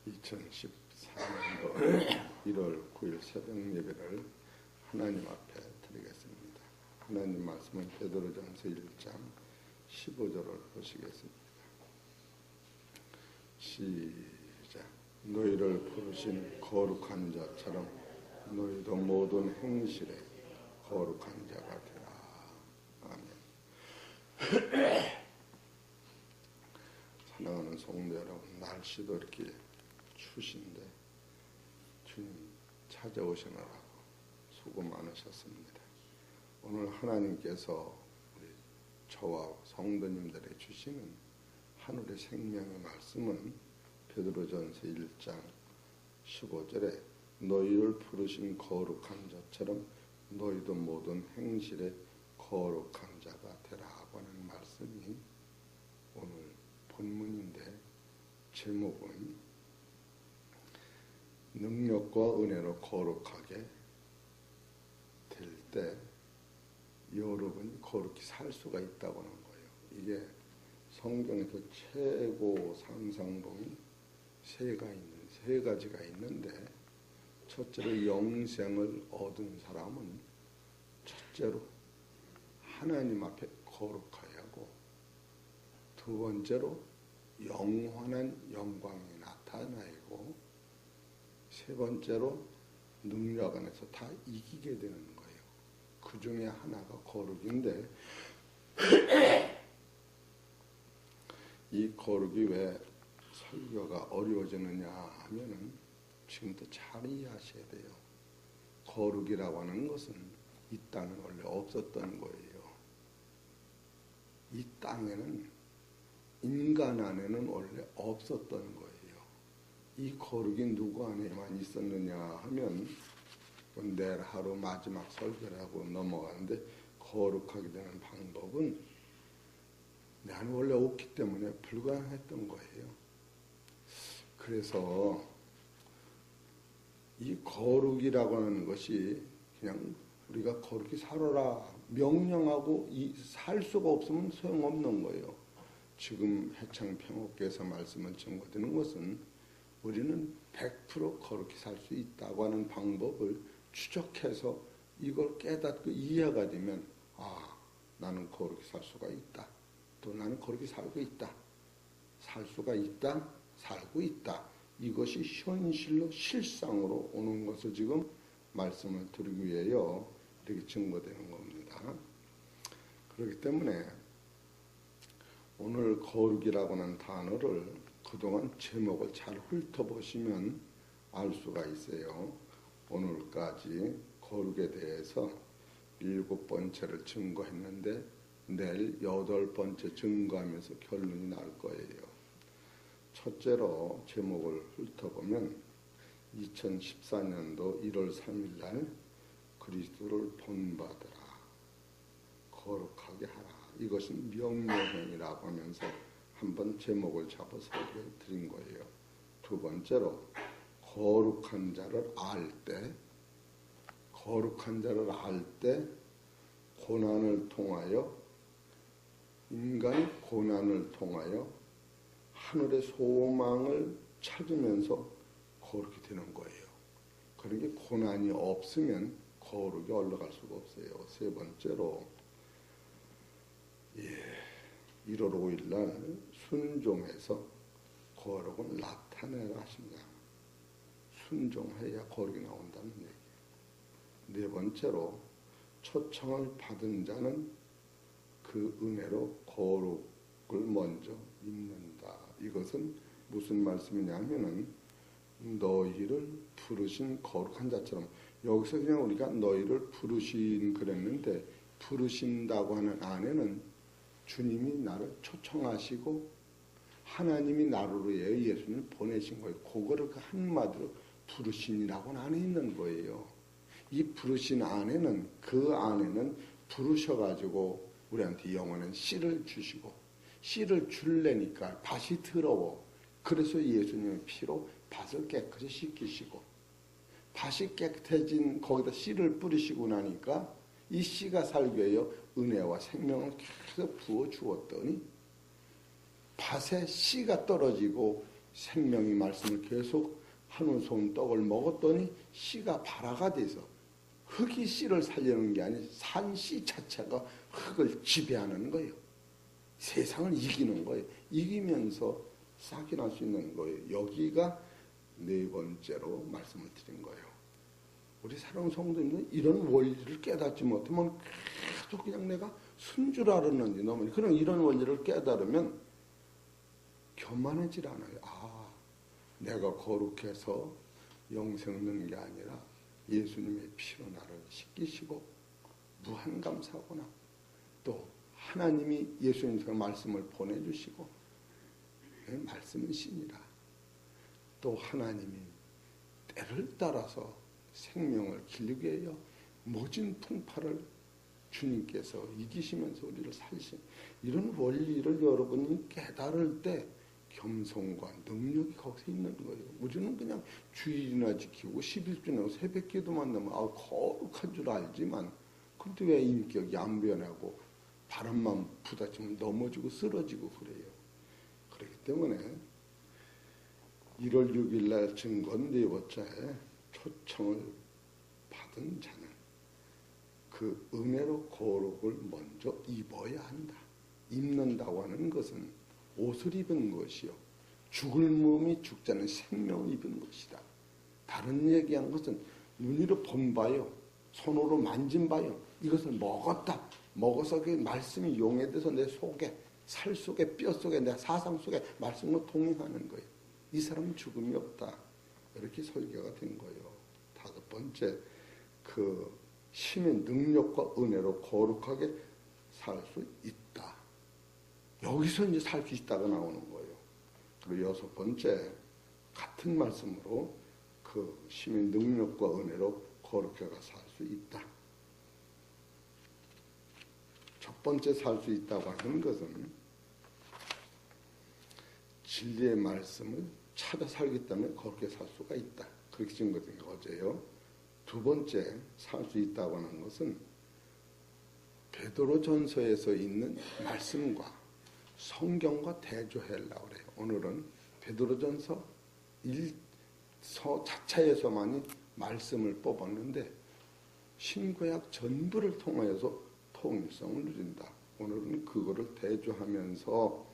2014년도 1월 9일 새벽 예배를 하나님 앞에 드리겠습니다. 하나님 말씀은 베드로전서 1장 15절을 보시겠습니다. 시작. 너희를 부르신 거룩한 자처럼 너희도 모든 행실에 거룩한 자가 되라. 아멘. 사랑하는 성도 여러분, 날씨도 이렇게 추신데 주님 찾아오시느라고 수고 많으셨습니다. 오늘 하나님께서 우리 저와 성도님들에게 주시는 하늘의 생명의 말씀은 베드로전서 1장 15절에 너희를 부르신 거룩한 자처럼 너희도 모든 행실에 거룩한 자가 되라고 하는 말씀이 오늘 본문인데, 제목은 능력과 은혜로 거룩하게 될 때 여러분이 거룩히 살 수가 있다고 하는 거예요. 이게 성경에서 최고 상상봉이 세 가지가 있는데, 첫째로 영생을 얻은 사람은 첫째로 하나님 앞에 거룩하여야 하고, 두 번째로 영원한 영광이 나타나고, 세 번째로 능력 안에서 다 이기게 되는 거예요. 그 중에 하나가 거룩인데, 이 거룩이 왜 설교가 어려워지느냐 하면은 지금부터 잘 이해하셔야 돼요. 거룩이라고 하는 것은 이 땅에 원래 없었던 거예요. 이 땅에는, 인간 안에는 원래 없었던 거예요. 이 거룩이 누구 안에만 있었느냐 하면, 내일 하루 마지막 설교를 하고 넘어가는데, 거룩하게 되는 방법은 내 안에 원래 없기 때문에 불가능했던 거예요. 그래서 이 거룩이라고 하는 것이 그냥 우리가 거룩히 살아라 명령하고 살 수가 없으면 소용없는 거예요. 지금 해창평호께서 말씀을 증거드리는 것은 우리는 100% 거룩히 살 수 있다고 하는 방법을 추적해서 이걸 깨닫고 이해가 되면, 나는 거룩히 살 수가 있다. 또 나는 거룩히 살고 있다. 살 수가 있다. 살고 있다. 이것이 현실로 실상으로 오는 것을 지금 말씀을 드리기 위해요. 이렇게 증거되는 겁니다. 그렇기 때문에 오늘 거룩이라고 하는 단어를 그동안 제목을 잘 훑어보시면 알 수가 있어요. 오늘까지 거룩에 대해서 7번째를 증거했는데 내일 8번째 증거하면서 결론이 날 거예요. 첫째로 제목을 훑어보면 2014년도 1월 3일 날 그리스도를 본받으라, 거룩하게 하라. 이것은 명령행위라고 하면서 한번 제목을 잡아서 설교를 드린 거예요. 두 번째로 거룩한 자를 알 때, 고난을 통하여, 인간이 고난을 통하여 하늘의 소망을 찾으면서 거룩이 되는 거예요. 그러니까 고난이 없으면 거룩이 올라갈 수가 없어요. 세 번째로 1월 5일 날 순종해서 거룩을 나타내라 하신다. 순종해야 거룩이 나온다는 얘기예요. 네 번째로 초청을 받은 자는 그 은혜로 거룩을 먼저 입는다. 이것은 무슨 말씀이냐면은 너희를 부르신 거룩한 자처럼, 여기서 그냥 우리가 너희를 부르신 그랬는데, 부르신다고 하는 안에는 주님이 나를 초청하시고 하나님이 나를 위해 예수님을 보내신 거예요. 그거를 그 한마디로 부르신이라고는 안에 있는 거예요. 이 부르신 안에는, 그 안에는 부르셔가지고 우리한테 영원한 씨를 주시고, 씨를 줄래니까 밭이 더러워. 그래서 예수님의 피로 밭을 깨끗이 씻기시고, 밭이 깨끗해진 거기다 씨를 뿌리시고 나니까 이 씨가 살기 위하여 은혜와 생명을 계속 부어 주었더니 밭에 씨가 떨어지고 생명의 말씀을 계속 한 우소운 떡을 먹었더니 씨가 발화가 돼서 흙이 씨를 살려는 게 아니라 산 씨 자체가 흙을 지배하는 거예요. 세상을 이기는 거예요. 이기면서 싹이 날 수 있는 거예요. 여기가 네 번째로 말씀을 드린 거예요. 우리 사랑하는 성도님들은 이런 원리를 깨닫지 못하면 계속 그냥 내가 순줄 알았는지 너무 그런 이런 원리를 깨달으면 교만해질 않아요. 아, 내가 거룩해서 영생 얻는 게 아니라 예수님의 피로 나를 씻기시고 무한 감사하구나. 또 하나님이 예수님께서 말씀을 보내주시고 말씀은 신이라. 또 하나님이 때를 따라서 생명을 길게 해요. 모진 풍파를 주님께서 이기시면서 우리를 살리신 이런 원리를 여러분이 깨달을 때 겸손과 능력이 거기서 있는 거예요. 우리는 그냥 주일이나 지키고 11주나 새벽 기도만 나면 거룩한 줄 알지만 근데 왜 인격이 안 변하고 바람만 부딪히면 넘어지고 쓰러지고 그래요. 그렇기 때문에 1월 6일 날 증건 네 번째에 초청을 받은 자는 그 은혜로 거룩을 먼저 입어야 한다. 입는다고 하는 것은 옷을 입은 것이요. 죽을 몸이 죽지 않은 생명을 입은 것이다. 다른 얘기한 것은 눈으로 본 바요. 손으로 만진 바요. 이것을 먹었다. 먹어서 그 말씀이 용해돼서 내 속에, 살 속에, 뼈 속에, 내 사상 속에 말씀으로 동행하는 거예요. 이 사람은 죽음이 없다. 이렇게 설교가 된 거예요. 다섯 번째, 그 신의 능력과 은혜로 거룩하게 살 수 있다. 여기서 이제 살 수 있다가 나오는 거예요. 그리고 여섯 번째, 같은 말씀으로 그 신의 능력과 은혜로 거룩하게 살 수 있다. 첫 번째 살 수 있다고 하는 것은 진리의 말씀을 찾아 살기 때문에 거룩하게 살 수가 있다. 그렇게 지은 것이 어제요. 두 번째 살 수 있다고 하는 것은 베드로 전서에서 있는 말씀과 성경과 대조하려고 그래요. 오늘은 베드로 전서 1서 자체에서만이 말씀을 뽑았는데 신구약 전부를 통하여서 통일성을 누린다. 오늘은 그거를 대조하면서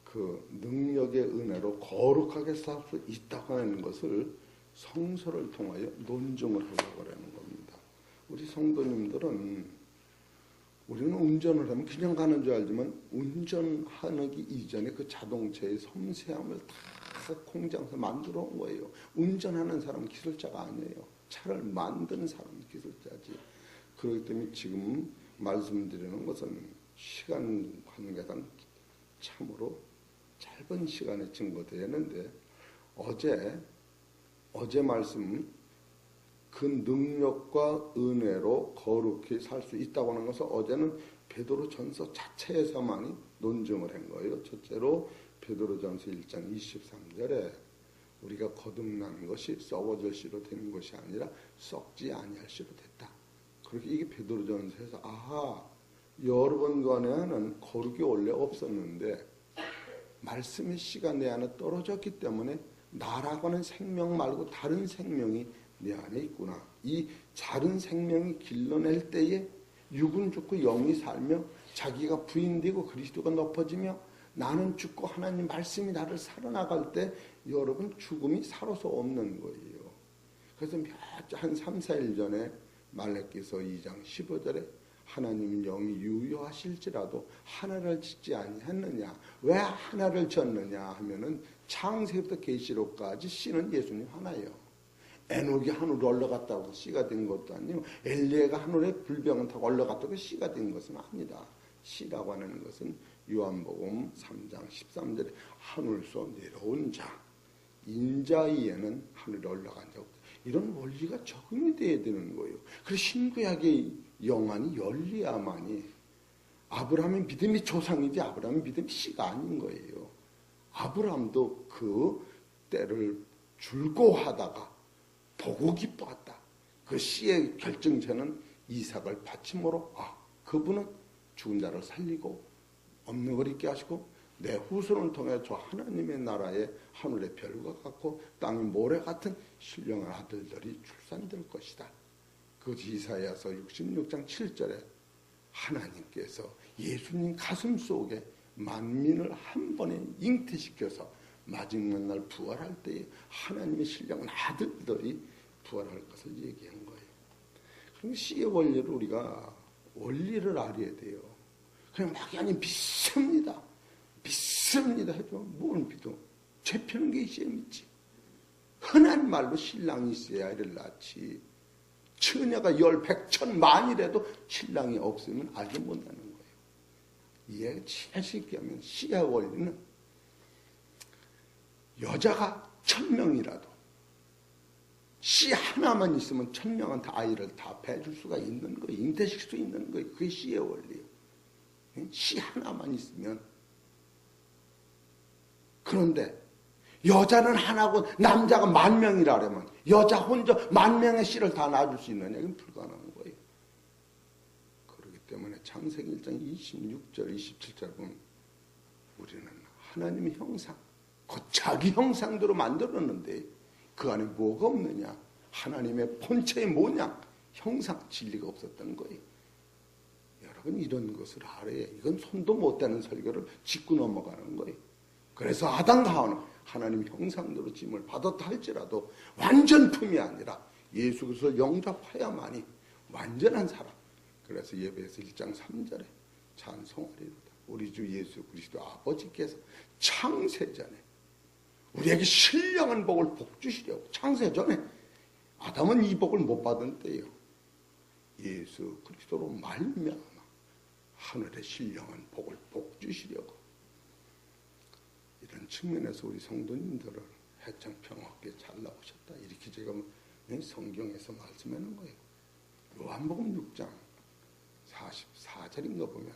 그 능력의 은혜로 거룩하게 살 수 있다고 하는 것을 성서를 통하여 논증을 하려고 하는 겁니다. 우리 성도님들은 우리는 운전을 하면 그냥 가는 줄 알지만 운전하기 이전에 그 자동차의 섬세함을 다 공장에서 만들어 온 거예요. 운전하는 사람은 기술자가 아니에요. 차를 만드는 사람은 기술자지. 그렇기 때문에 지금 말씀드리는 것은 시간 관계상 참으로 짧은 시간에 증거되었는데 어제 말씀 그 능력과 은혜로 거룩히 살 수 있다고 하는 것은 어제는 베드로 전서 자체에서만이 논증을 한 거예요. 첫째로 베드로 전서 1장 23절에 우리가 거듭난 것이 썩어질 씨로 되는 것이 아니라 썩지 아니할 씨로 됐다. 그렇게 이게 베드로 전서에서 여러분간에는 거룩이 원래 없었는데 말씀의 씨가 내 안에 떨어졌기 때문에 나라고 하는 생명 말고 다른 생명이 내 안에 있구나. 이 다른 생명이 길러낼 때에 육은 죽고 영이 살며 자기가 부인되고 그리스도가 높아지며 나는 죽고 하나님 말씀이 나를 살아나갈 때 여러분 죽음이 살아서 없는 거예요. 그래서 한 3, 4일 전에 말라기서 2장 15절에 하나님은 영이 유효하실지라도 하나를 짓지 아니했느냐. 왜 하나를 졌느냐 하면은 창세부터 계시록까지 씨는 예수님 하나예요. 에녹이 하늘로 올라갔다고 씨가 된 것도 아니고 엘리야가 하늘에 불병을 타고 올라갔다고 씨가 된 것은 아니다. 씨라고 하는 것은 요한복음 3장 13절에 하늘에서 내려온 자 인자이에는 하늘에 올라간 자 없다. 이런 원리가 적용이 돼야 되는 거예요. 그래서 신구약의 영안이 열려야만이 아브라함의 믿음이 조상이지 아브라함의 믿음이 씨가 아닌 거예요. 아브라함도 그 때를 줄고하다가 보고 기뻐했다. 그 씨의 결정체는 이삭을 바침으로 그분은 죽은 자를 살리고 없는 걸 있게 하시고 내 후손을 통해 저 하나님의 나라에 하늘의 별과 같고 땅의 모래 같은 신령한 아들들이 출산될 것이다. 그것이 이사야서 66장 7절에 하나님께서 예수님 가슴 속에 만민을 한 번에 잉태시켜서 마지막 날 부활할 때에 하나님의 신령한 아들들이 부활할 것을 얘기한 거예요. 그럼 씨의 원리를 우리가 원리를 알아야 돼요. 그냥 막연히 믿습니다. 믿습니다 해도 뭘 믿어? 죄피는 게 있어야 믿지. 흔한 말로 신랑이 있어야 아이를 낳지. 처녀가 10, 100, 1000, 만이라도 신랑이 없으면 아주 못나는 거예요. 이해가 제일 쉽게 하면 씨의 원리는 여자가 1000명이라도 씨 하나만 있으면 1000명한테 아이를 다 배줄 수가 있는 거예요. 잉태시킬 수 있는 거예요. 그게 씨의 원리예요. 씨 하나만 있으면. 그런데 여자는 하나고 남자가 10,000명이라 그러면 여자 혼자 10,000명의 씨를 다 낳아줄 수 있느냐? 이건 불가능한 거예요. 그렇기 때문에 창세기 1장 26절 27절 보면 우리는 하나님의 형상, 곧 자기 형상대로 만들었는데 그 안에 뭐가 없느냐? 하나님의 본체의 모양, 형상, 진리가 없었던 거예요. 여러분 이런 것을 알아야 이건 손도 못 대는 설교를 짚고 넘어가는 거예요. 그래서 아담과 하와는 하나님 형상대로 짐을 받았다 할지라도 완전품이 아니라 예수 그리스도를 영접해야만이 완전한 사람. 그래서 예배에서 1장 3절에 찬송하리로다. 우리 주 예수 그리스도 아버지께서 창세전에 우리에게 신령한 복을 복주시려고. 창세전에 아담은 이 복을 못 받은 때요. 예수 그리스도로 말미암아 하늘의 신령한 복을 복주시려고. 이런 측면에서 우리 성도님들을 해창평화롭게 잘 나오셨다. 이렇게 제가 성경에서 말씀하는 거예요. 요한복음 6장 44절인가 보면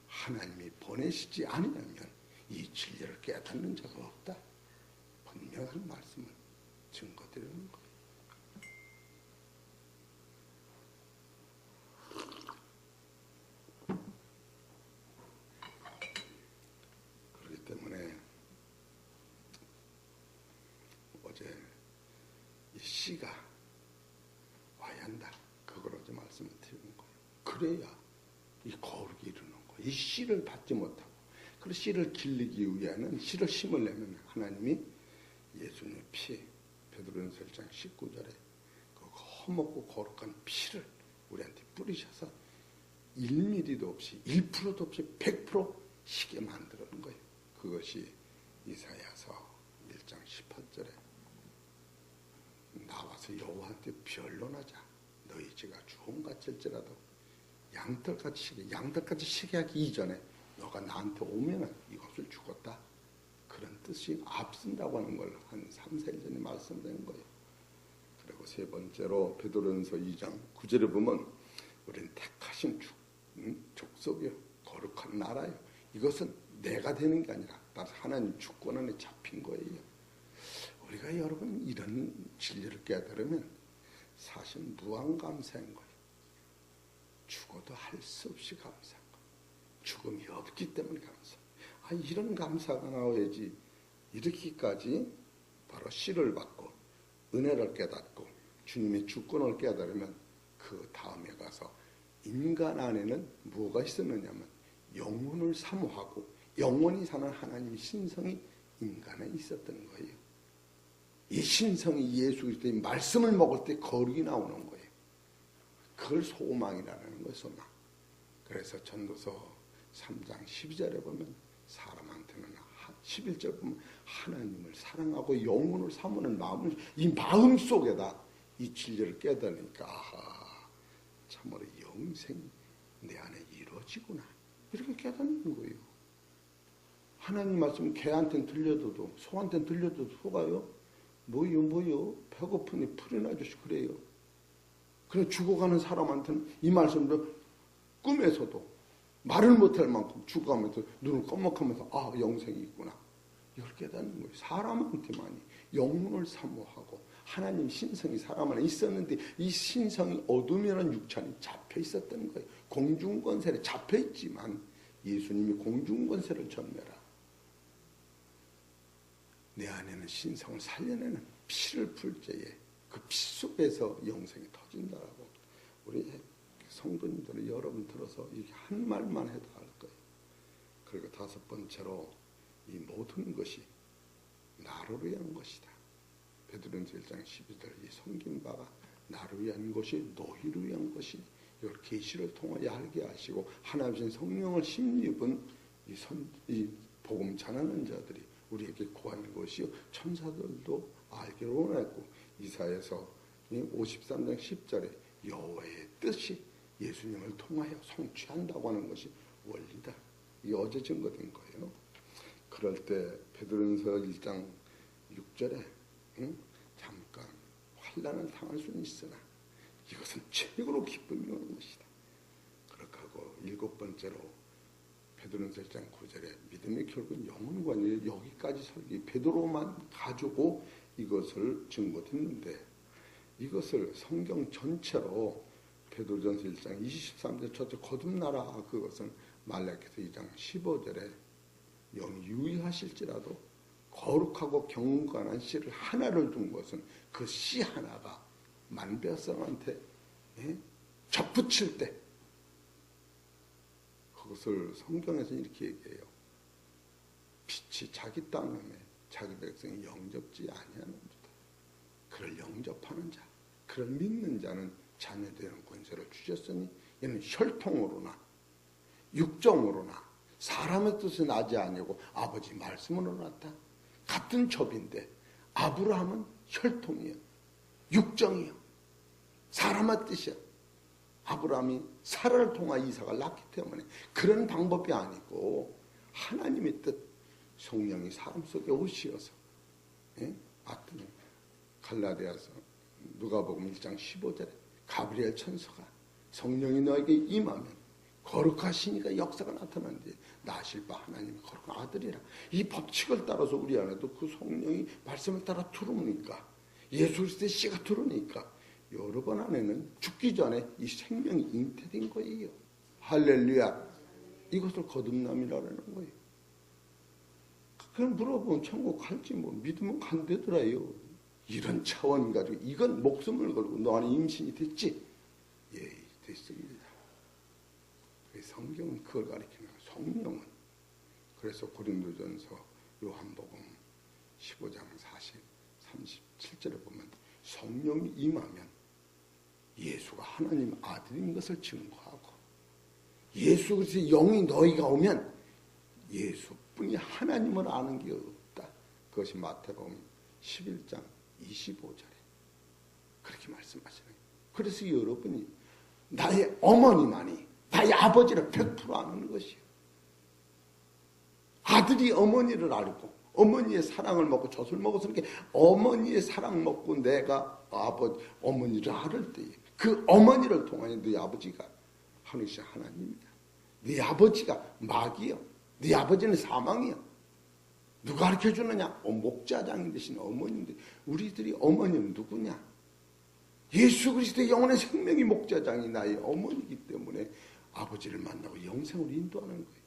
하나님이 보내시지 않으면 이 진리를 깨닫는 자가 없다. 분명한 말씀을 증거드리는 거예요. 그렇기 때문에 어제 이 씨가 와야 한다. 그걸 어제 말씀을 드리는 거예요. 그래야 이 거룩이 이루는 거예요. 이 씨를 받지 못하고 그 씨를 기르기 위해는 씨를 심으려면 하나님이 예수님의 피, 베드로전서 1장 19절에 그 험없고 거룩한 피를 우리한테 뿌리셔서 1mm도 없이 1%도 없이 100% 시게 만드는 거예요. 그것이 이사야서 1장 18절에 나와서 여호와한테 변론하자. 너희 죄가 주홍같을지라도 양털같이 시게, 양털같이 시게 하기 이전에 너가 나한테 오면은 이것을 주겠다. 그런 뜻이 앞선다고 하는 걸 한 3, 4일 전에 말씀드린 거예요. 그리고 세 번째로 베드로전서 2장 9절에 보면 우리는 택하신 족속이요, 거룩한 나라요. 이것은 내가 되는 게 아니라 따라서 하나님 주권 안에 잡힌 거예요. 우리가 여러분 이런 진리를 깨달으면 사실 무한감사인 거예요. 죽어도 할 수 없이 감사한 거예요. 죽음이 없기 때문에 감사해요. 이런 감사가 나와야지. 이렇게까지 바로 씨를 받고 은혜를 깨닫고 주님의 주권을 깨달으면 그 다음에 가서 인간 안에는 뭐가 있었느냐면 영혼을 사모하고 영원히 사는 하나님의 신성이 인간에 있었던 거예요. 이 신성이 예수 그리스도의 말씀을 먹을 때 거룩이 나오는 거예요. 그걸 소망이라는 거예요. 소망. 그래서 전도서 3장 12절에 보면 사람한테는 11절 보면 하나님을 사랑하고 영혼을 사모하는 마음을 이 마음 속에다 이 진리를 깨달으니까 참으로 영생이 내 안에 이루어지구나 이렇게 깨닫는 거예요. 하나님 말씀 개한테는 들려도 소한테는 들려도 소가요 뭐요 배고프니 풀이나 주시 그래요. 그래 죽어가는 사람한테는 이 말씀도 꿈에서도 말을 못할 만큼 죽어가면서 눈을 껌먹하면서 영생이 있구나 이렇게 깨닫는 거예요. 사람한테만이 영혼을 사모하고 하나님 신성이 사람 안에 있었는데 이 신성이 어둠이라는 육찬이 잡혀 있었던 거예요. 공중권세에 잡혀 있지만 예수님이 공중권세를 전멸하 내 안에는 신성을 살려내는 피를 불 때에 그 피 속에서 영생이 터진다라고. 우리 성도님들은 여러분 들어서 이게 한 말만 해도 알 거예요. 그리고 다섯 번째로 이 모든 것이 나를 위한 것이다. 베드로전서 1장 12절 이 섬긴 바가 나를 위한 것이 너희를 위한 것이 이걸 계시를 통하여 알게 하시고 하나님 성령을 힘입은 이 복음 전하는 자들이 우리에게 구한 것이요 천사들도 알기를 원했고 이사야서 53장 10절에 여호와의 뜻이 예수님을 통하여 성취한다고 하는 것이 원리다. 이게 어제 증거된 거예요. 그럴 때 베드로전서 1장 6절에 잠깐 환난을 당할 수는 있으나 이것은 최고로 기쁨이 오는 것이다. 그렇게 하고 일곱 번째로 베드로전서 1장 9절에 믿음의 결국은 영혼관이에요. 여기까지 설교 베드로만 가지고 이것을 증거했는데 이것을 성경 전체로 베드로전서 1장 23절 저쪽 거듭나라 그것은 말라기서 2장 15절에 영이 유의하실지라도 거룩하고 경건한 씨를 하나를 둔 것은 그 씨 하나가 만백성한테 접붙일 때 그것을 성경에서 이렇게 얘기해요. 빛이 자기 땅에 자기 백성이 영접지 아니하는 자다. 그를 영접하는 자, 그를 믿는 자는 자녀되는 권세를 주셨으니 이는 혈통으로나 육정으로나 사람의 뜻은 나지 아니고 아버지 말씀으로 났다. 같은 첩인데 아브라함은 혈통이요 육정이요 사람의 뜻이야. 아브라함이 사라를 통하여 이삭을 낳기 때문에 그런 방법이 아니고 하나님의 뜻 성령이 사람 속에 오시어서 갈라디아서 누가복음 1장 15절에 가브리엘 천사가 성령이 너에게 임하면 거룩하시니까 역사가 나타나는데 나실 바 하나님의 거룩한 아들이라. 이 법칙을 따라서 우리 안에도 그 성령이 말씀을 따라 들어오니까 예수 그리스도의 씨가 들어오니까 여러분 안에는 죽기 전에 이 생명이 잉태된 거예요. 할렐루야. 이것을 거듭남이라는 거예요. 그냥 물어보면 천국 갈지 뭐 믿으면 간대더라요. 이런 차원 가지고 이건 목숨을 걸고 너 안에 임신이 됐지? 예, 됐습니다. 성경은 그걸 가리키는 거예요. 성령은. 그래서 고린도전서 요한복음 15장 37절에 보면 성령이 임하면 예수가 하나님 아들인 것을 증거하고 예수 그리스도의 영이 너희가 오면 예수뿐이 하나님을 아는 게 없다. 그것이 마태복음 11장 25절에 그렇게 말씀하시는 거예요. 그래서 여러분이 나의 어머니만이 나의 아버지를 100% 아는 것이에요. 아들이 어머니를 알고 어머니의 사랑을 먹고 젖을 먹어서 이렇게 어머니의 사랑 먹고 내가 어머니를 알을 때에 그 어머니를 통하여 네 아버지가 하늘이신 하나님이다. 네 아버지가 마귀요. 네 아버지는 사망이요. 누가 가르쳐주느냐? 목자장이 되신 어머니인데 우리들이 어머니는 누구냐? 예수 그리스도의 영혼의 생명이 목자장이 나의 어머니이기 때문에 아버지를 만나고 영생으로 인도하는 거예요.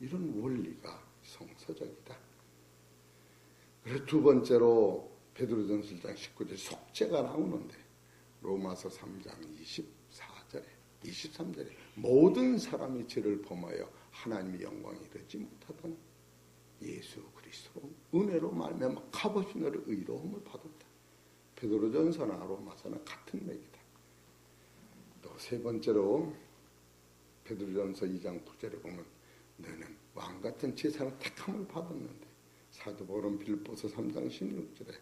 이런 원리가 성서적이다. 그래서 두 번째로 베드로전서 1장 19절 속죄가 나오는데 로마서 3장 24절에 23절에 모든 사람이 죄를 범하여 하나님의 영광에 이르지 못하던 예수 그리스도로 은혜로 말미암아 값없이 너를 의로움을 받았다. 베드로전서나 로마서나 같은 맥이다. 또 세 번째로 베드로전서 2장 9절에 보면 너는 왕같은 제사를 택함을 받았는데 사도 바울은 빌립보서 3장 16절에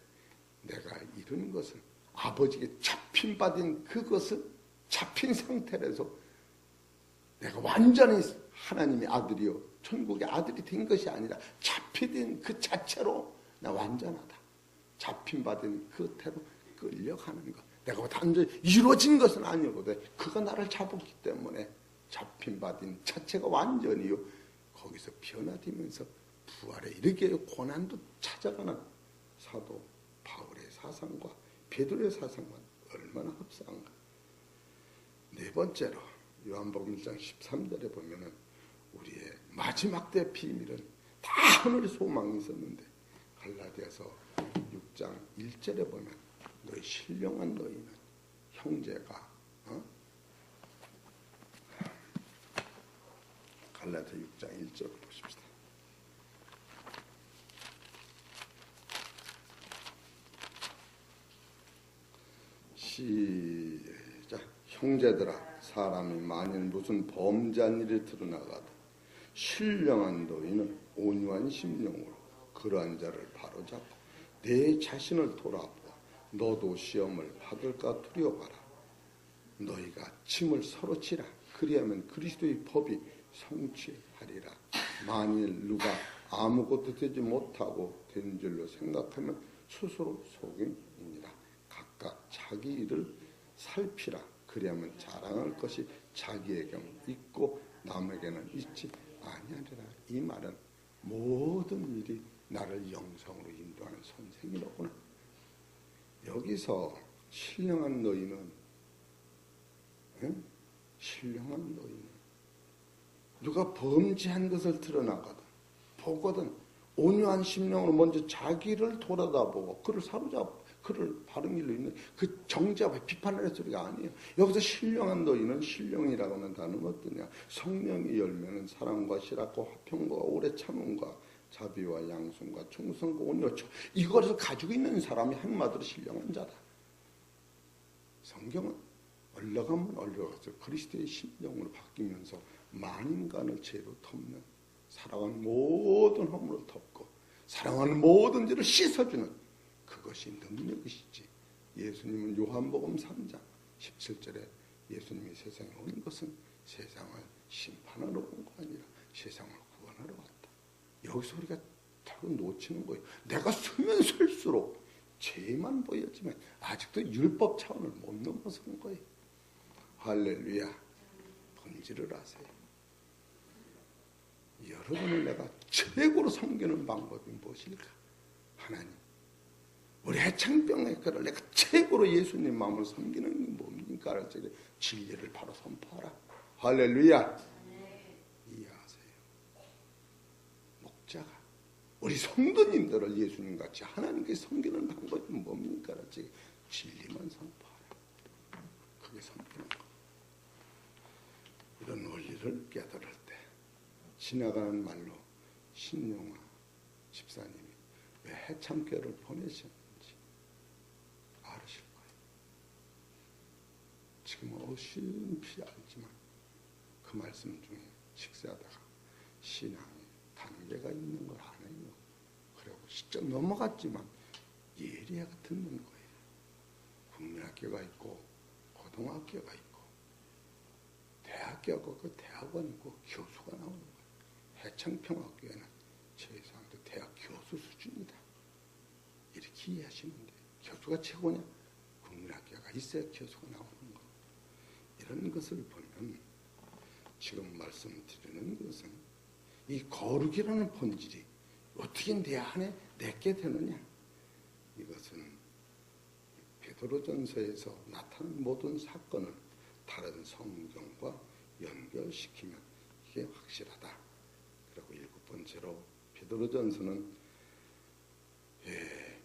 내가 이룬 것은 아버지께 잡힌 받은 그것을 잡힌 상태에서 내가 완전히 하나님의 아들이요 천국의 아들이 된 것이 아니라 잡히된 그 자체로 나 완전하다. 잡힌 받은 그 태로 끌려가는 것. 내가 단순히 이루어진 것은 아니거든. 그가 나를 잡았기 때문에 잡힌 받은 자체가 완전히요 거기서 변화되면서 부활에 이르게 고난도 찾아가는 사도 바울의 사상과 베드로의 사상과 얼마나 흡사한가. 네 번째로 요한복음 1장 13절에 보면은 우리의 마지막 때 비밀은 다 하늘의 소망이 있었는데 갈라디아서 6장 1절에 보면 너희 신령한 너희는 형제가 갈라디아 6장 1절 보십시다. 시작. 형제들아, 사람이 만일 무슨 범죄한 일이 드러나가도 신령한 너희는 온유한 심령으로 그러한 자를 바로잡고 내 자신을 돌아보아 너도 시험을 받을까 두려워하라. 너희가 침을 서로 치라. 그리하면 그리스도의 법이 성취하리라. 만일 누가 아무것도 되지 못하고 된 줄로 생각하면 스스로 속임이니라. 각각 자기 일을 살피라. 그리하면 자랑할 것이 자기에게 있고 남에게는 있지 아니하리라. 이 말은 모든 일이 나를 영성으로 인도하는 선생이로구나. 여기서 신령한 너희는 신령한 너희는 누가 범죄한 것을 드러나거든 보거든 온유한 심령으로 먼저 자기를 돌아다보고 그를 사로잡고 그를 바른 길로 있는 그 정죄와 비판을 할 소리가 아니에요. 여기서 신령한 너희는 신령이라고 하는 단어는 어떠냐? 성령의 열매는 사랑과 실학과 화평과 오래 참음과 자비와 양순과 충성과 온유 이것을 가지고 있는 사람이 한마디로 신령한 자다. 성경은 올라가면 올라가서 그리스도의 심령으로 바뀌면서 만인간을 죄로 덮는 사랑하는 모든 허물을 덮고 사랑하는 모든 죄를 씻어주는 그것이 능력이시지. 예수님은 요한복음 3장 17절에 예수님이 세상에 온 것은 세상을 심판하러 온 거 아니라 세상을 구원하러 왔다. 여기서 우리가 자꾸 놓치는 거예요. 내가 쓰면 쓸수록 죄만 보였지만 아직도 율법 차원을 못 넘어서는 거예요. 할렐루야. 본질을 아세요. 여러분을 내가 최고로 섬기는 방법이 무엇일까? 하나님. 우리 해창병의교를 내가 최고로 예수님 마음으로 섬기는 게 뭡니까? 알았지? 진리를 바로 선포하라. 할렐루야. 이해하세요. 목자가 우리 성도님들을 예수님같이 하나님께 섬기는 방법이 뭡니까? 알았지? 진리만 선포하라. 그게 섬기는 거. 이런 원리를 깨달을 때 지나가는 말로 신용화 집사님이 왜 해참교를 보내셨는지 알으실 거예요. 지금은 어심피 알지만 그 말씀 중에 식사하다가 신앙이 단계가 있는 걸 아네요. 그리고 시점 넘어갔지만 예리하게 듣는 거예요. 국민학교가 있고 고등학교가 있고 대학교가 그 대학원이고 교수가 나오는 거예요. 해창평학교에는 최소한도 대학 교수 수준이다. 이렇게 이해하시면 돼요. 교수가 최고냐? 국민학교가 있어야 교수가 나오는 거. 이런 것을 보면 지금 말씀드리는 것은 이 거룩이라는 본질이 어떻게 내 안에 내게 되느냐? 이것은 베드로전서에서 나타난 모든 사건을 다른 성경과 연결시키면 이게 확실하다. 그리고 7번째로 베드로전서는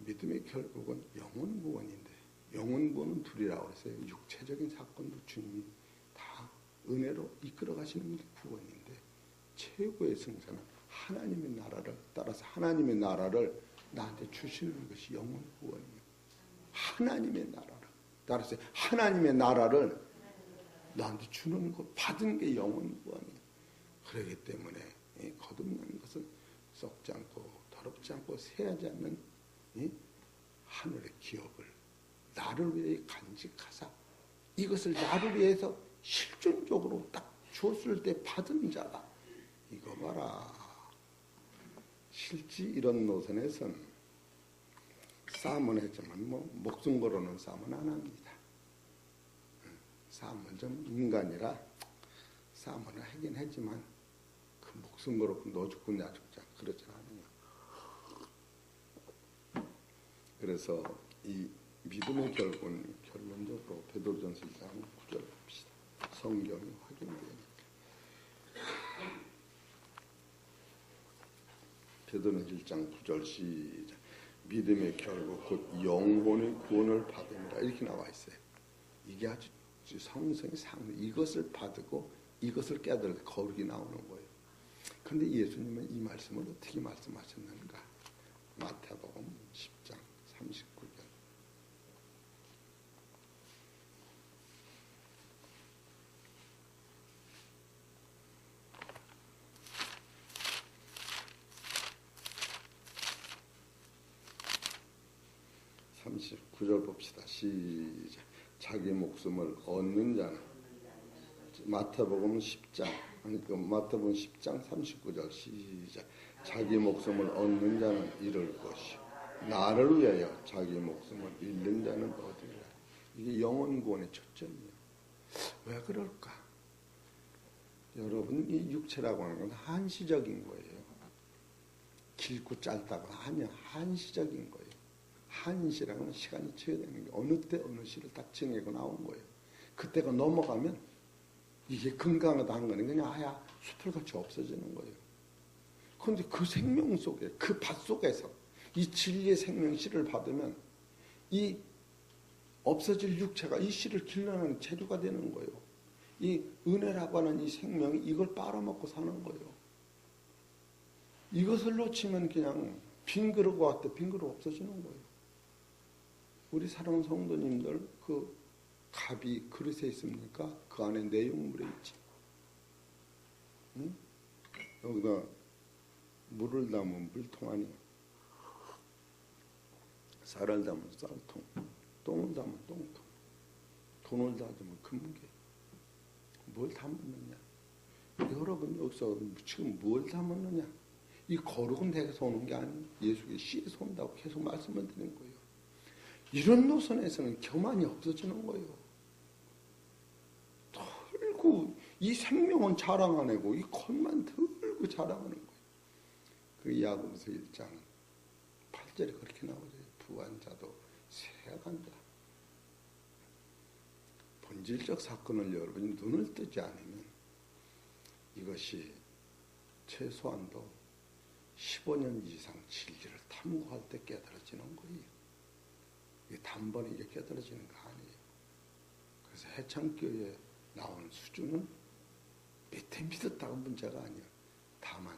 믿음의 결국은 영혼 구원인데 영혼 구원은 둘이라고 했어요. 육체적인 사건도 주님이 다 은혜로 이끌어 가시는 게 구원인데 최고의 승산은 하나님의 나라를 따라서 하나님의 나라를 나한테 주시는 것이 영혼 구원이에요. 하나님의 나라를 따라서 하나님의 나라를 나한테 주는 것 받은 게 영혼 구원이에요. 그렇기 때문에 거듭난 것은 썩지 않고 더럽지 않고 새하지 않는 하늘의 기업을 나를 위해 간직하사 이것을 나를 위해서 실존적으로 딱 주었을 때 받은 자가 이거 봐라. 실제 이런 노선에선 싸움은 했지만 목숨 걸어놓은 싸움은 안 합니다. 싸움은 좀 인간이라 싸움을 하긴 했지만 그 목숨 걸었고 너 죽고 나 죽자 그러지 않아요. 그래서 이 믿음의 결론적으로 베드로전서 1장 9절 봅시다. 성경이 확인되니까. 베드로전서 1장 9절 시작. 믿음의 결국 곧 영혼의 구원을 받으리라 이렇게 나와 있어요. 이게 아주 성성의 상 이것을 받고 이것을 깨달을 거룩이 나오는 거예요. 그런데 예수님은 이 말씀을 어떻게 말씀하셨는가? 마태복음 10장 39절. (39절) 봅시다. 시작. 자기 목숨을 얻는 자는 마태복음 10장 마태복음 10장 39절 시작. 자기 목숨을 얻는 자는 잃을 것이요 나를 위하여 자기 목숨을 잃는 자는 얻으리라. 이게 영혼 구원의 초점이에요. 왜 그럴까? 여러분 이 육체라고 하는 건 한시적인 거예요. 길고 짧다고 하면 한시적인 거예요. 한시라는 건 시간이 채워되는 게 어느 때 어느 시를 딱 정해고 나온 거예요. 그때가 넘어가면 이게 건강하다는 거는 그냥 하야 수풀같이 없어지는 거예요. 그런데 그 생명 속에 그 밭 속에서 이 진리의 생명씨를 받으면 이 없어질 육체가 이 씨를 길러내는 재료가 되는 거예요. 이 은혜라고 하는 이 생명이 이걸 빨아먹고 사는 거예요. 이것을 놓치면 그냥 빈 그릇과 같아 빈 그릇 없어지는 거예요. 우리 사랑하는 성도님들 그 갑이 그릇에 있습니까? 그 안에 내용물에 있지. 응? 여기다 물을 담으면 물통 아니야. 쌀을 담으면 쌀통, 똥을 담으면 똥통, 돈을 담으면 금괴. 뭘 담았느냐? 여러분 여기서 지금 뭘 담았느냐? 이 거룩은 내게서 오는 게 아니에요. 예수의 씨에서 온다고 계속 말씀을 드리는 거예요. 이런 노선에서는 교만이 없어지는 거예요. 털고 이 생명은 자랑 안 하고 이 겉만 들고 자랑하는 거예요. 그 야고보서 1장 8절에 그렇게 나오죠. 부한 자도 세간다. 본질적 사건을 여러분이 눈을 뜨지 않으면 이것이 최소한도 15년 이상 진리를 탐구할 때 깨달아지는 거예요. 이게 단번에 이게 깨달아지는 거 아니에요. 그래서 해창교회에 나오는 수준은 밑에 믿었다고 문제가 아니에요. 다만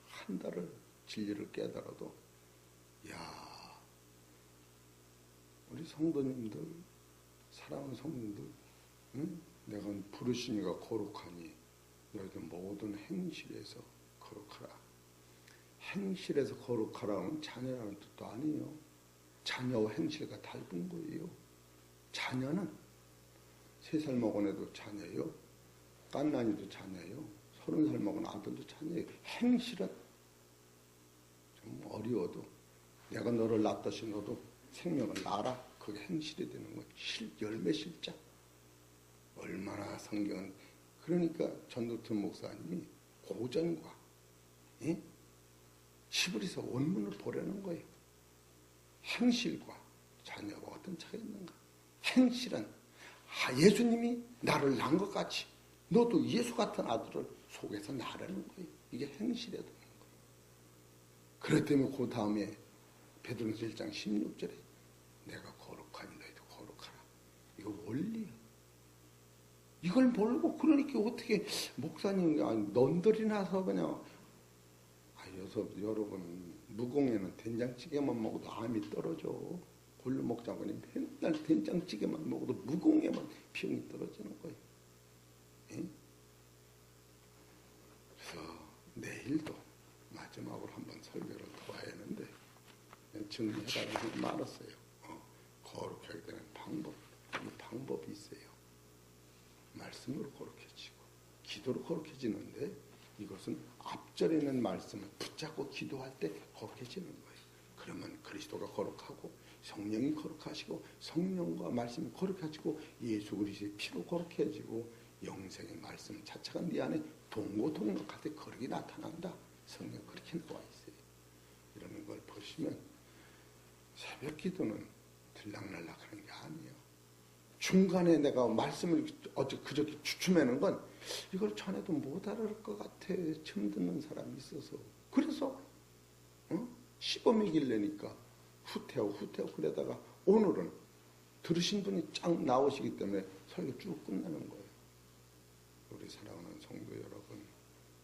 한 달을 진리를 깨달아도 야 우리 성도님들 사랑하는 성도님들 응? 내가 부르시니가 거룩하니 너희들 모든 행실에서 거룩하라. 행실에서 거룩하라는 자녀라는 뜻도 아니에요. 자녀와 행실과 다른 거예요. 자녀는 3살 먹은 애도 자녀예요. 깐난이도 자녀예요. 30살 먹은 아들도 자녀예요. 행실은 좀 어려워도 내가 너를 낳았다시 너도 생명을 낳아라. 그게 행실이 되는 거예요. 열매 실자. 얼마나 성경은 그러니까 전도팀 목사님이 고전과 예? 시브리서 원문을 보려는 거예요. 행실과 자녀가 어떤 차이가 있는가? 행실은 예수님이 나를 낳은 것 같이 너도 예수 같은 아들을 속에서 낳으라는 거예요. 이게 행실에 되는 거예요. 그렇기 때문에 그 다음에 베드로전서 1장 16절에 내가 거룩하니 너희도 거룩하라. 이거 원리예요. 이걸 모르고 그러니까 어떻게 목사님 넌들이 나서 그냥 여러분 무공에는 된장찌개만 먹어도 암이 떨어져. 골로 목장군이 맨날 된장찌개만 먹어도 무공에만 병이 떨어지는 거예요. 예? 그래서 내일도 마지막으로 한번 설교를 더 해야 하는데 정리해달라고 말았어요. 거룩하게 되는 방법. 이 방법이 있어요. 말씀으로 거룩해지고 기도로 거룩해지는데 이것은 앞절에 있는 말씀을 붙잡고 기도할 때 거룩해지는 거예요. 그러면 그리스도가 거룩하고 성령이 거룩하시고 성령과 말씀이 거룩해지고 예수 그리스도의 피로 거룩해지고 영생의 말씀 자체가 네 안에 동고동락할 때 거룩이 나타난다. 성경 그렇게 나와 있어요. 이런 걸 보시면 새벽 기도는 들락날락하는 게 아니에요. 중간에 내가 말씀을 그저께 추춤하는 건 이걸 전에도 못 알아들 것 같아. 처음 듣는 사람이 있어서. 그래서 시범이길래니까 후퇴하고 그러다가 오늘은 들으신 분이 쫙 나오시기 때문에 설교 쭉 끝나는 거예요. 우리 사랑하는 성도 여러분,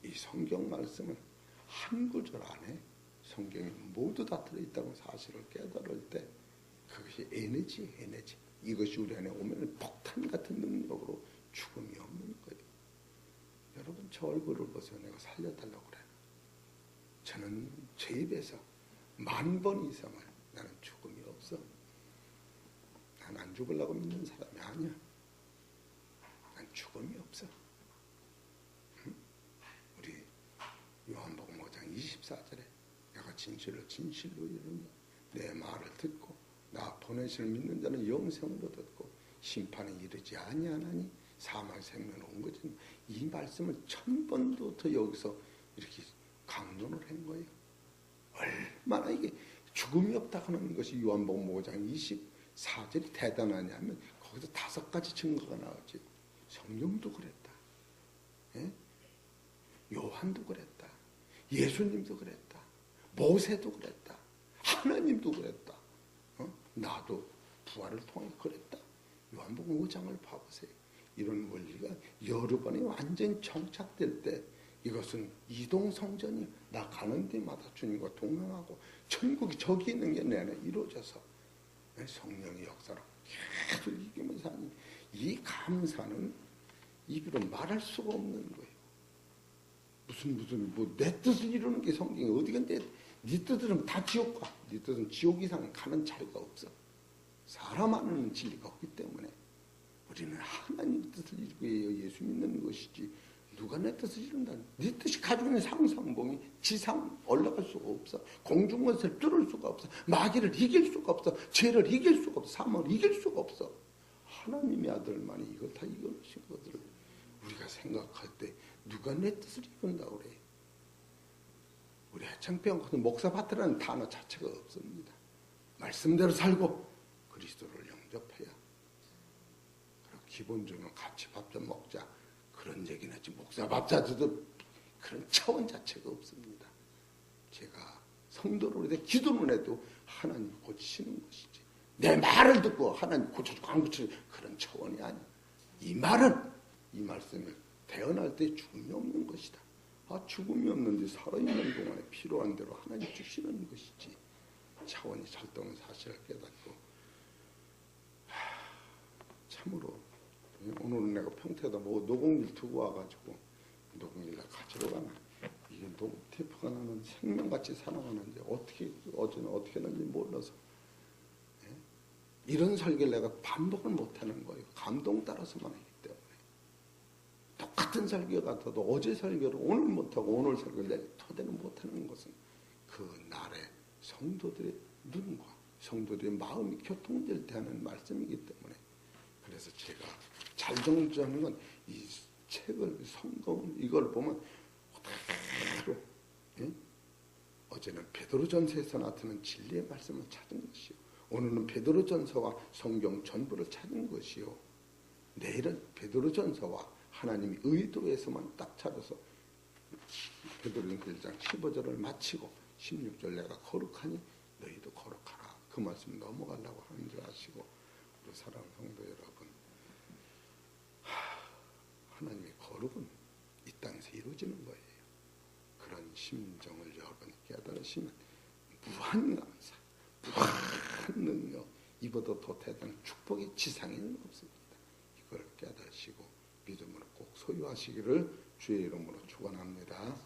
이 성경 말씀은 한 구절 안에 성경이 모두 다 들어있다는 사실을 깨달을 때 그것이 에너지. 이것이 우리 안에 오면 폭탄 같은 능력으로 죽음이 없는 거예요. 여러분, 저 얼굴을 보세요. 내가 살려달라고 그래요. 저는 제 입에서 10,000번 이상을 나는 죽음이 없어. 난 안 죽으려고 믿는 사람이 아니야. 난 죽음이 없어. 응? 우리 요한복음 5장 24절에 내가 진실로 이르노니 내 말을 듣고 나 보내심을 믿는 자는 영생으로 듣고 심판에 이르지 아니하나니 사망 생명으로 온 거지. 이 말씀을 1000번도 더 여기서 이렇게 강론을 한 거예요. 얼마나 이게 죽음이 없다 하는 것이 요한복음 5장 24절이 대단하냐면 거기서 5가지 증거가 나오지. 성령도 그랬다. 예? 요한도 그랬다. 예수님도 그랬다. 모세도 그랬다. 하나님도 그랬다. 나도 부활을 통해 그랬다. 요한복음 5장을 봐보세요. 이런 원리가 여러 번이 완전히 정착될 때 이것은 이동성전이 나 가는 데마다 주님과 동행하고 천국이 저기 있는 게 내 안에 이루어져서 성령의 역사로 계속 이기면서 하는 이 감사는 입으로 말할 수가 없는 거예요. 무슨 뭐 내 뜻을 이루는 게 성경이 어디가 네 뜻들은 다 지옥 가. 네 뜻은 지옥 이상 가는 자리가 없어. 사람 안에는 진리가 없기 때문에 우리는 하나님 뜻을 이루기 위해 예수 믿는 것이지 누가 내 뜻을 이룬다. 네 뜻이 가지고 있는 상상봉이 지상 올라갈 수가 없어. 공중권세를 뚫을 수가 없어. 마귀를 이길 수가 없어. 죄를 이길 수가 없어. 사망을 이길 수가 없어. 하나님의 아들만이 이걸 다 이겨내신 것들을 우리가 생각할 때 누가 내 뜻을 이룬다 그래. 우리 해창평 같은 목사밭이라는 단어 자체가 없습니다. 말씀대로 살고 그리스도를 영접해야. 그리고 기본적으로 같이 밥 좀 먹자. 그런 얘기는 하지 목사 밥자들도 그런 차원 자체가 없습니다. 제가 성도를 위해 기도를 해도 하나님 고치시는 것이지 내 말을 듣고 하나님 고쳐주고 안 고쳐주고 그런 차원이 아니야. 이 말씀을 태어날 때 죽음이 없는 것이다. 죽음이 없는데 살아있는 동안에 필요한 대로 하나님 주시는 것이지 차원이 절대는 사실을 깨닫고 참으로 오늘은 내가 평택에다 뭐 노공길 두고 와가지고 노공길 가지러 가나 이게 테이프가 나는 생명같이 살아가는데 어제는 어떻게 했는지 몰라서 이런 설교를 내가 반복을 못하는 거예요. 감동 따라서만 하기 때문에 똑같은 설교 같아도 어제 설교를 오늘 못하고 오늘 설교를 내가 토대로 못하는 것은 그 날의 성도들의 눈과 성도들의 마음이 교통될 때 하는 말씀이기 때문에 그래서 제가 잘 정리하는 건 이 책을 성경을 이걸 보면 그대로 어제는 베드로전서에서 나타난 진리의 말씀을 찾은 것이요. 오늘은 베드로전서와 성경 전부를 찾은 것이요. 내일은 베드로전서와 하나님의 의도에서만 딱 찾아서 베드로전서 1장 15절을 마치고 16절 내가 거룩하니 너희도 거룩하라. 그 말씀 넘어가려고 하는 줄 아시고 우리 사랑하는 성도 여러분 하나님의 거룩은 이 땅에서 이루어지는 거예요. 그런 심정을 여러분이 깨달으시면 무한 감사, 무한 능력, 이보다 더 대단한 축복이 지상에는 없습니다. 이걸 깨달으시고 믿음으로 꼭 소유하시기를 주의 이름으로 축원합니다.